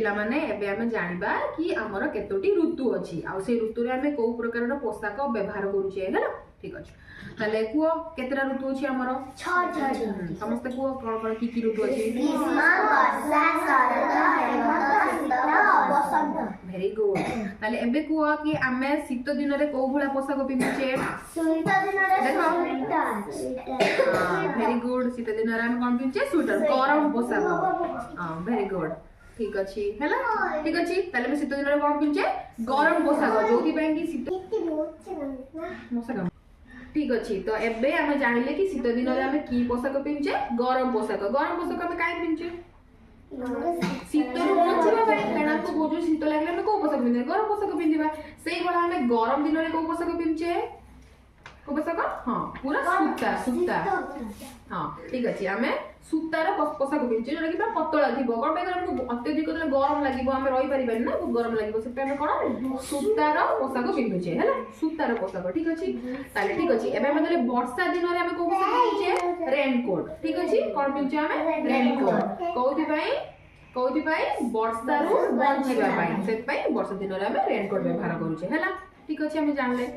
पिला माने एबे आमे जानिबा कि हमर केतोटी ऋतु अछि आ से ऋतु रे आमे को प्रकार पोशाक व्यवहार करूचे हैला ठीक अछि ताले कुओ केतरा ऋतु अछि हमर 6 समस्त कुओ कोन की ऋतु अछि ग्रीष्म वर्षा शरद हेमंत शीत बसंत वेरी गुड ताले एबे कुओ कि आमे शीत दिन रे को भला पोशाक पिन्हुचे शीत दिन रे स्वेटर वेरी गुड शीत दिन रे आमे कोन पिन्हुचे स्वेटर गरम पोशाक हां वेरी गुड ठीक अछि हैला ठीक अछि ताले में शीत दिन रे कोन पिन्हुचे गरम पोशाक जोथि पय कि शीत पोशाक ठीक अछि तो एबे आमे जानिले कि शीत दिन रे आमे की पोशाक पिन्हुचे गरम पोशाक आमे काई पिन्हुचे शीत ऋतु बचिबा पाई काना को बोजो शीत लागले में को पोशाक पिन्हे गरम पोशाक पिन्हिबा सेही बला हमें गरम दिन रे को पोशाक पिन्हुचे को पोशाक हां पूरा सूता हां ठीक अछि हमें सूतार पोशाक पिन्हुचे जोटा कि पतला थिबो कोन पे हमको अत्यधिक गरम लागिबो हमें रहि परिबा ना गरम लागिबो सेटा हमें कोन सूतार पोशाक पिन्हुचे हैला सूतार पोशाक ठीक अछि ताले ठीक अछि एबे मतलब वर्षा दिन रे हमें को पोशाक पिन्हुचे रेनकोट ठीक अछि कोन पिन्हुचे हमें रेनकोट कोउथि पाई वर्षा रु बचिबा पाई सेत पाई वर्षा दिन रे हमें रेनकोट व्यवहार करूचे हैला ठीक अछि हमें जानले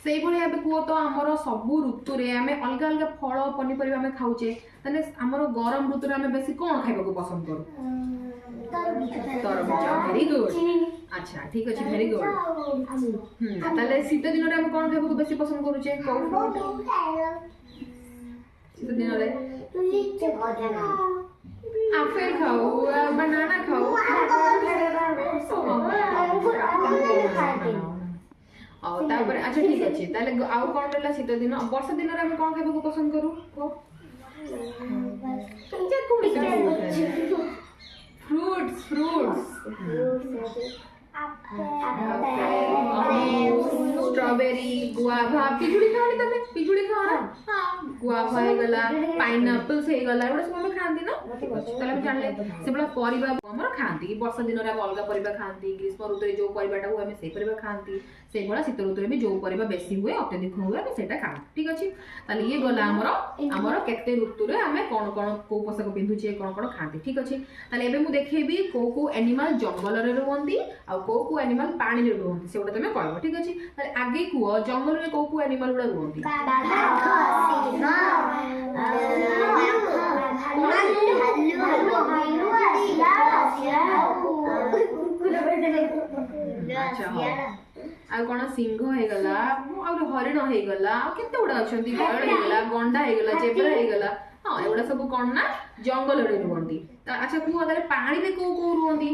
सेही भली एबे कुओ तो हमरो सब ऋतु रे हमें अलग अलग फल पनिपरिबा हमें खाउचे तने हमरो गरम ऋतु रे हमें बेसी कोन खाइबा को पसंद करू तरबूज वेरी गुड अच्छा ठीक अछि वेरी गुड ताले शीत दिन रे हमें कोन खाइबा को बेसी पसंद करूचे को शीत दिन रे लीची भजना आपेल खाओ बनाना खाओ और तापर अच्छा ठीक अछि ताले आउ कोन रहला शीत दिन वर्षा दिन रे हम कोन खाइबा को पसंद करू जे कोन फ्रूट्स स्ट्रॉबेरी गुआवा पिजुली खाओ तमे पिजुली खाओ ना हां गुआवा हे गला पाइनएप्पल्स हे गला एबे सब हम खांती ना तले हम जानले से बला परिबा हमर खांती वर्षा दिन रे हम अलगा परिबा खांती ग्रीष्म ऋतु रे जो परिबाटा हुए हम से परिबा खांती से बला शीत ऋतु रे भी जो परिबा बेसी हुए अत्यधिक हुए हम सेटा खांती ठीक अछि ताले ये गला हमर केते ऋतु रे हमें कोन कोन को पोशाक पिन्धुचे कोन कोन खांती ठीक अछि ताले एबे मु देखेबी को एनिमल जंगल रे रहंती आ को एनिमल पानी रे रहंती सेटा तमे कहबो ठीक अछि ताले आगे को जंगल रे को एनिमल उडा रहंती आ कोन सिंह हे गला और हरिण हे गला केते उडा अछंती गळ हे गला गंडा हे गला जेब्रा हे गला हां एवडा सब कोन ना जंगल रे रहंती अच्छा को अगर पानी रे को रहंती